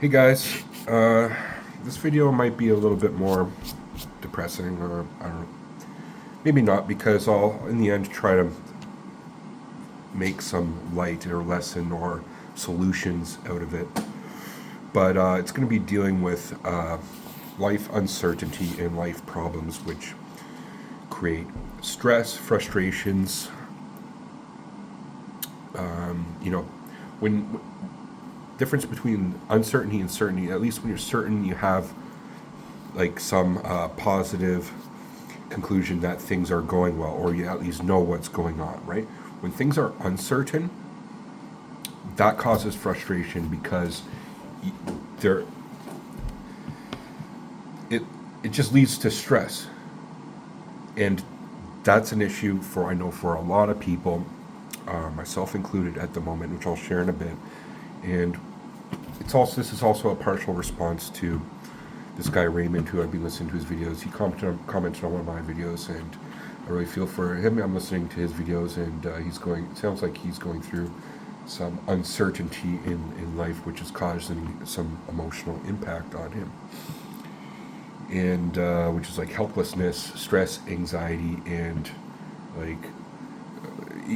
Hey guys, this video might be a little bit more depressing, or I don't know, maybe not, because I'll in the end try to make some light or lesson or solutions out of it. But it's going to be dealing with life uncertainty and life problems, which create stress, frustrations. You know, when difference between uncertainty and certainty. At least when you're certain, you have like some positive conclusion that things are going well, or you at least know what's going on, right? When things are uncertain, that causes frustration because there it it just leads to stress, and that's an issue for I know for a lot of people, myself included at the moment, which I'll share in a bit. And this is also a partial response to this guy Raymond, who I've been listening to his videos. He commented on one of my videos, and I really feel for him. I'm listening to his videos, and it sounds like he's going through some uncertainty in life, which is causing some emotional impact on him, and which is like helplessness, stress, anxiety, and like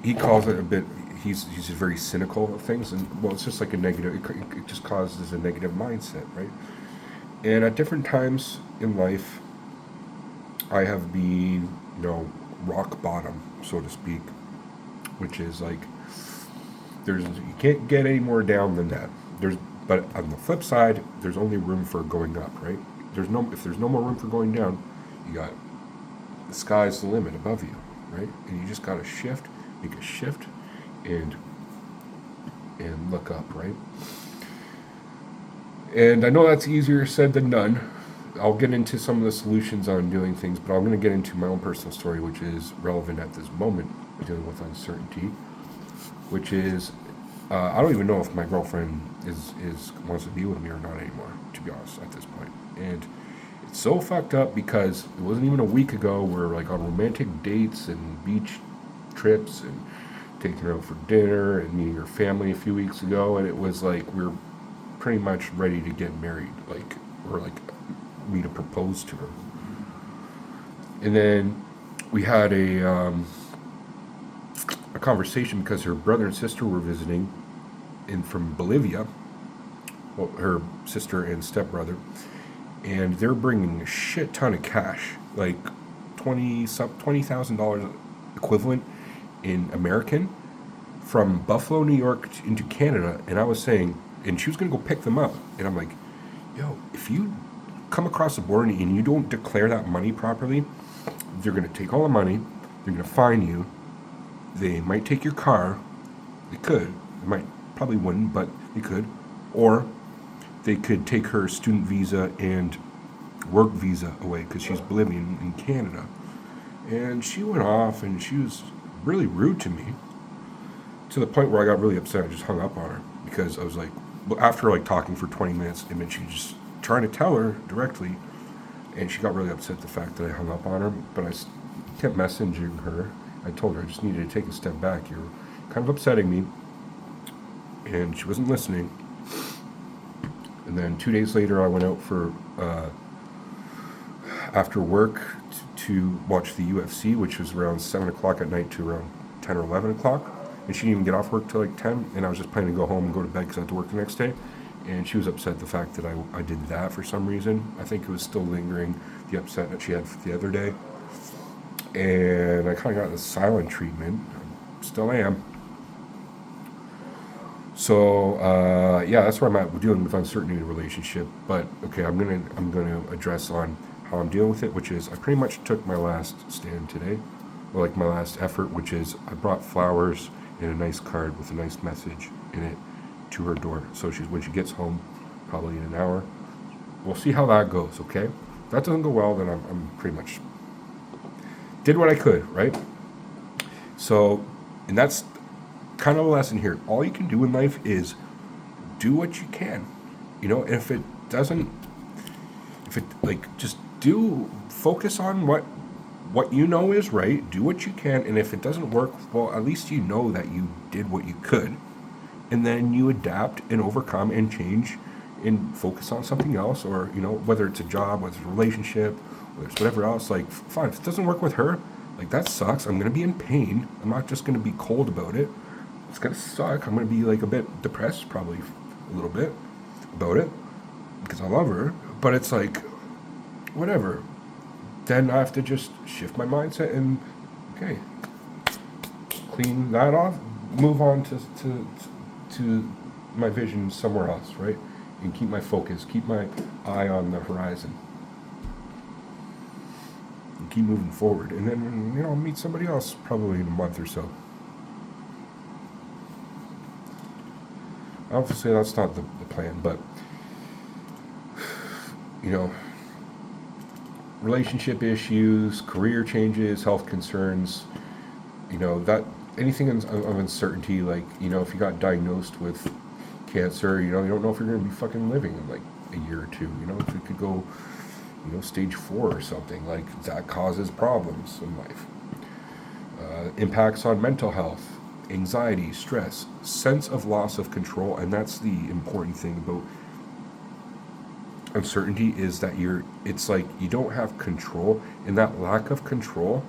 he calls it a bit. He's very cynical of things, and well, it's just like a negative. It just causes a negative mindset, right? And at different times in life, I have been, rock bottom, so to speak, which is like you can't get any more down than that. But on the flip side, there's only room for going up, right? If there's no more room for going down, you got the sky's the limit above you, right? And you just got to make a shift, and look up, right? And I know that's easier said than done. I'll get into some of the solutions on doing things, but I'm going to get into my own personal story, which is relevant at this moment, dealing with uncertainty, which is I don't even know if my girlfriend is wants to be with me or not anymore, to be honest, at this point. And it's so fucked up because it wasn't even a week ago we're like on romantic dates and beach trips and taking her out for dinner and meeting her family a few weeks ago, and it was like we're pretty much ready to get married, or like me to propose to her. And then we had a conversation because her brother and sister were visiting from Bolivia. Well, her sister and stepbrother, and they're bringing a shit ton of cash, like $20,000 equivalent in American, from Buffalo, New York into Canada. And I was saying, and she was gonna go pick them up, and I'm like, yo, if you come across the border and you don't declare that money properly, they're gonna take all the money, they're gonna fine you, they might take your car, probably wouldn't, but they could, or they could take her student visa and work visa away because she's Bolivian in Canada. And she went off, and she was really rude to me, to the point where I got really upset. I just hung up on her because I was like, well, after like talking for 20 minutes, and then she just trying to tell her directly, and she got really upset at the fact that I hung up on her. But I kept messaging her. I told her I just needed to take a step back. You're kind of upsetting me, and she wasn't listening. And then 2 days later, I went out for after work to watch the UFC, which was around 7 o'clock at night to around 10 or 11 o'clock. And she didn't even get off work till like 10, and I was just planning to go home and go to bed because I had to work the next day. And she was upset the fact that I did that for some reason. I think it was still lingering, the upset that she had the other day. And I kind of got the silent treatment. Still am. So yeah, that's where I'm at. We're dealing with uncertainty in a relationship. But okay, I'm gonna address on how I'm dealing with it, which is I pretty much took my last stand today, or like my last effort, which is I brought flowers and a nice card with a nice message in it to her door. So when she gets home, probably in an hour, we'll see how that goes. Okay, if that doesn't go well, then I'm pretty much did what I could, right? So, and that's kind of a lesson here. All you can do in life is do what you can. And if it doesn't, just focus on what you know is right, do what you can, and if it doesn't work, well, at least you know that you did what you could, and then you adapt and overcome and change and focus on something else, or whether it's a job, whether it's a relationship, whether it's whatever else. Like, fine, if it doesn't work with her, like, that sucks. I'm gonna be in pain. I'm not just gonna be cold about it. It's gonna suck. I'm gonna be like a bit depressed, probably a little bit about it, because I love her. But it's like, whatever. Then I have to just shift my mindset and, okay, clean that off, move on to my vision somewhere else, right? And keep my focus, keep my eye on the horizon, and keep moving forward. And then, I'll meet somebody else probably in a month or so. Obviously, that's not the plan, but, relationship issues, career changes, health concerns, that anything of uncertainty, like, if you got diagnosed with cancer, you don't know if you're going to be fucking living in like a year or two, if it could go, stage 4 or something, like, that causes problems in life. Impacts on mental health, anxiety, stress, sense of loss of control, and that's the important thing about uncertainty, is that it's like you don't have control, and that lack of control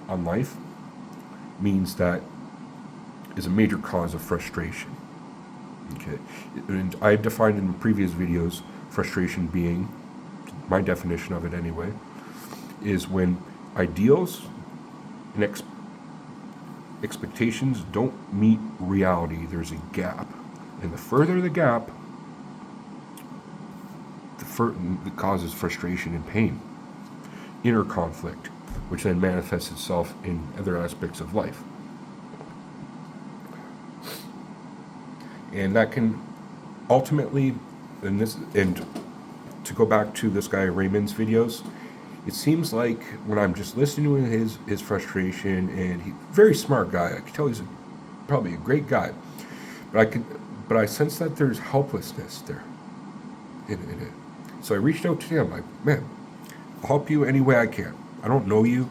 on life means that is a major cause of frustration. Okay, and I defined in previous videos frustration being, my definition of it anyway, is when ideals and expectations don't meet reality. There's a gap, and the further the gap, it causes frustration and pain, inner conflict, which then manifests itself in other aspects of life. And that can ultimately, and to go back to this guy Raymond's videos, it seems like when I'm just listening to his frustration, and he's a very smart guy, I can tell he's probably a great guy, but I sense that there's helplessness there in it. So I reached out to him, like, man, I'll help you any way I can. I don't know you.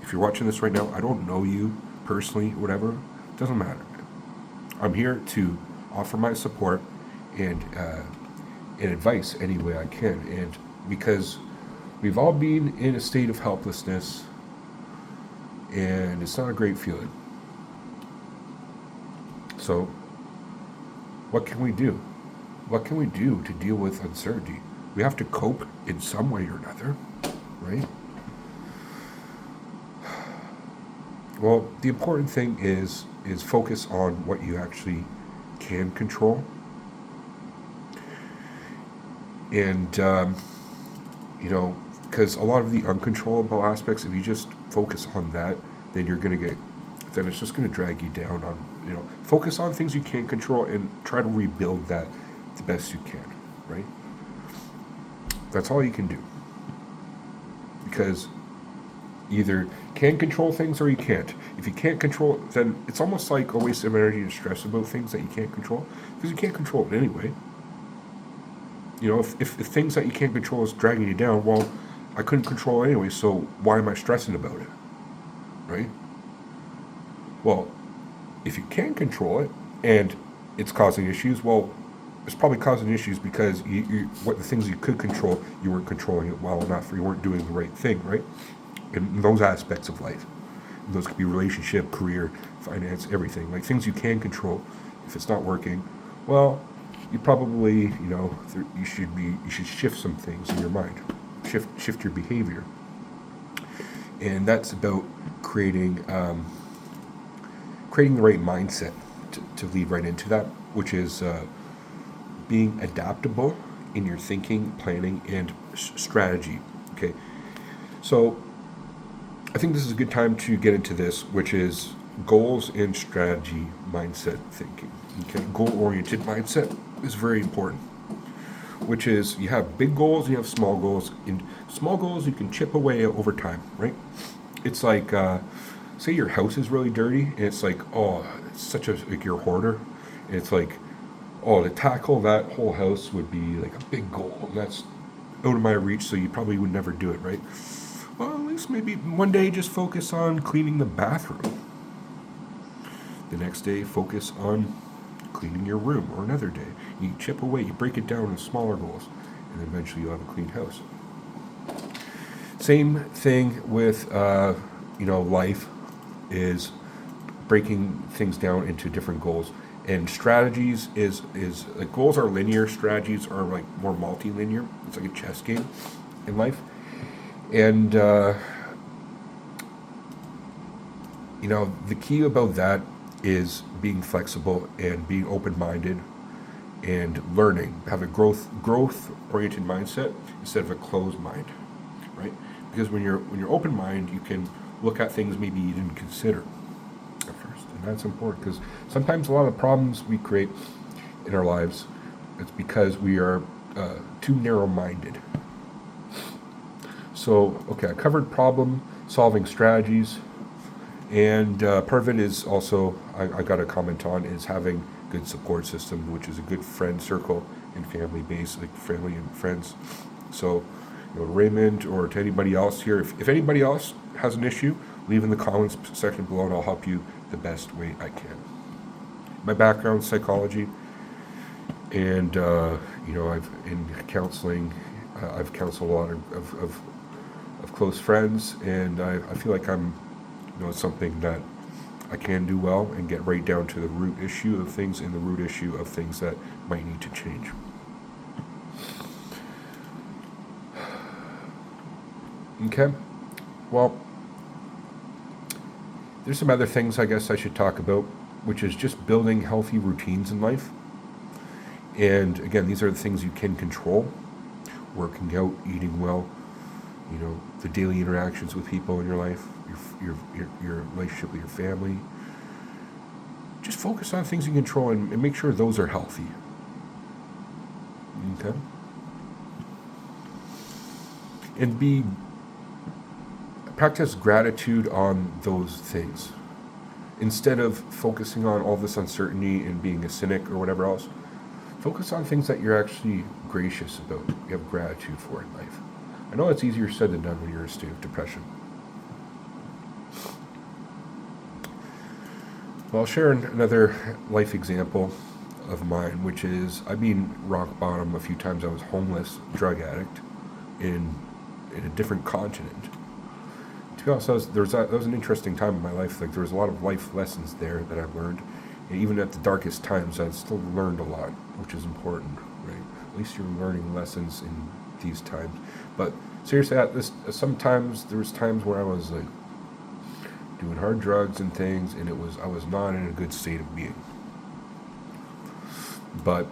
If you're watching this right now, I don't know you personally, whatever. It doesn't matter, man. I'm here to offer my support and advice any way I can. And because we've all been in a state of helplessness, and it's not a great feeling. So, what can we do? What can we do to deal with uncertainty? We have to cope in some way or another, right? Well, the important thing is focus on what you actually can control. And, because a lot of the uncontrollable aspects, if you just focus on that, then then it's just going to drag you down on, focus on things you can control and try to rebuild that the best you can, right? That's all you can do. Because either can control things or you can't. If you can't control it, then it's almost like a waste of energy to stress about things that you can't control, because you can't control it anyway. If things that you can't control is dragging you down, well, I couldn't control it anyway, so why am I stressing about it, right? Well, if you can control it and it's causing issues, well, it's probably causing issues because what the things you could control, you weren't controlling it well enough, or you weren't doing the right thing, right? In those aspects of life. And those could be relationship, career, finance, everything. Like, things you can control. If it's not working, well, you probably, you should shift some things in your mind. Shift your behavior. And that's about creating the right mindset to lead right into that, which is being adaptable in your thinking, planning, and strategy. Okay, so I think this is a good time to get into this, which is goals and strategy mindset thinking. Okay, goal-oriented mindset is very important, which is you have big goals and you have small goals. In small goals, you can chip away over time, right? It's like, say your house is really dirty, and it's like, oh, it's such like you're a hoarder, and it's like, oh, to tackle that whole house would be like a big goal, and that's out of my reach, so you probably would never do it, right? Well, at least maybe one day just focus on cleaning the bathroom. The next day, focus on cleaning your room, or another day. You chip away, you break it down into smaller goals, and then eventually you'll have a clean house. Same thing with life is breaking things down into different goals. And strategies is like, goals are linear, strategies are like more multi-linear. It's like a chess game in life. And the key about that is being flexible and being open-minded and learning. Have a growth-oriented mindset instead of a closed mind, right? Because when you're open-minded, you can look at things maybe you didn't consider at first, and that's important because sometimes a lot of problems we create in our lives, it's because we are too narrow-minded. So, okay, I covered problem-solving strategies. And part of it is also, I got to comment on, is having good support system, which is a good friend circle and family base, like family and friends. So, Raymond, or to anybody else here, if anybody else has an issue, leave in the comments section below and I'll help you the best way I can. My background is psychology, and I've in counseling. I've counseled a lot of close friends, and I feel like it's something that I can do well and get right down to the root issue of things and the root issue of things that might need to change. Okay, well, there's some other things I guess I should talk about, which is just building healthy routines in life. And again, these are the things you can control: working out, eating well, the daily interactions with people in your life, your relationship with your family. Just focus on things you control and make sure those are healthy. Okay? And practice gratitude on those things. Instead of focusing on all this uncertainty and being a cynic or whatever else, focus on things that you're actually gracious about, you have gratitude for in life. I know it's easier said than done when you're in a state of depression. Well, I'll share another life example of mine, which is I've been rock bottom a few times. I was homeless, drug addict, in a different continent. To be honest, that was an interesting time in my life. Like, there was a lot of life lessons there that I've learned. And even at the darkest times, I still learned a lot, which is important, right? At least you're learning lessons in these times. But seriously, sometimes there was times where I was like doing hard drugs and things, and I was not in a good state of being. But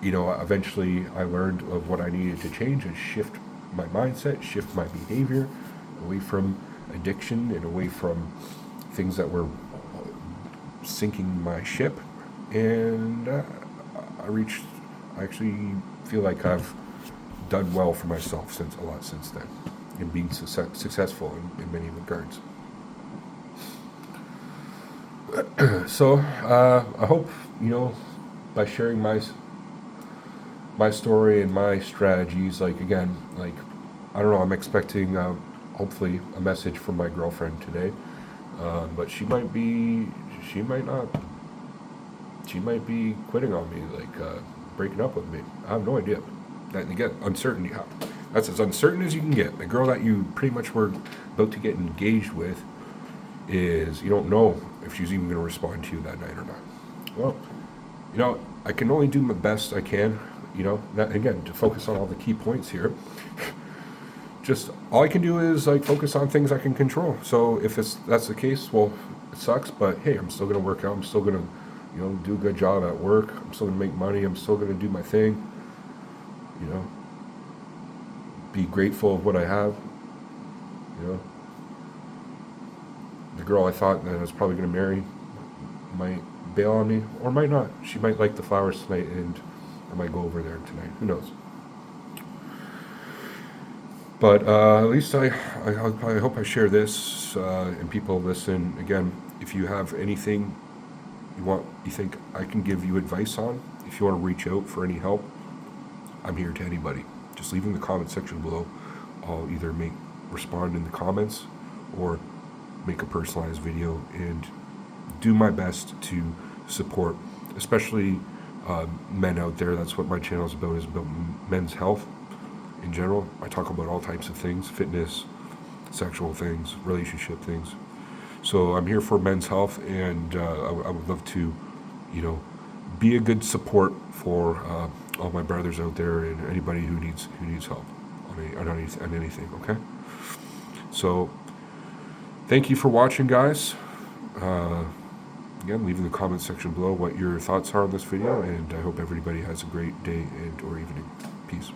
eventually I learned of what I needed to change and shift my mindset, shift my behavior away from addiction and away from things that were sinking my ship. And I actually feel like I've done well for myself since then, and being successful in many regards. So I hope by sharing my story and my strategies, I don't know, I'm expecting hopefully a message from my girlfriend today, but she might not. She might be quitting on me, breaking up with me. I have no idea. And again, uncertainty. That's as uncertain as you can get. The girl that you pretty much were about to get engaged with you don't know if she's even going to respond to you that night or not. Well, I can only do my best I can, again, to focus on all the key points here. Just all I can do is focus on things I can control. So if that's the case, well, it sucks, but hey, I'm still going to work out. I'm still going to do a good job at work. I'm still going to make money. I'm still going to do my thing. Be grateful of what I have. The girl I thought that I was probably going to marry might bail on me, or might not. She might like the flowers tonight, and I might go over there tonight. Who knows? But at least I hope I share this, and people listen. Again, if you have anything you think I can give you advice on, if you want to reach out for any help, I'm here to anybody. Just leave in the comment section below. I'll either respond in the comments or make a personalized video and do my best to support especially men out there. That's what my channel is about men's health in general. I talk about all types of things: fitness, sexual things, relationship things. So I'm here for men's health, and I would love to, you know, be a good support for all my brothers out there and anybody who needs help on anything. Okay. So thank you for watching, guys. Again, leave in the comment section below what your thoughts are on this video, and I hope everybody has a great day and or evening. Peace.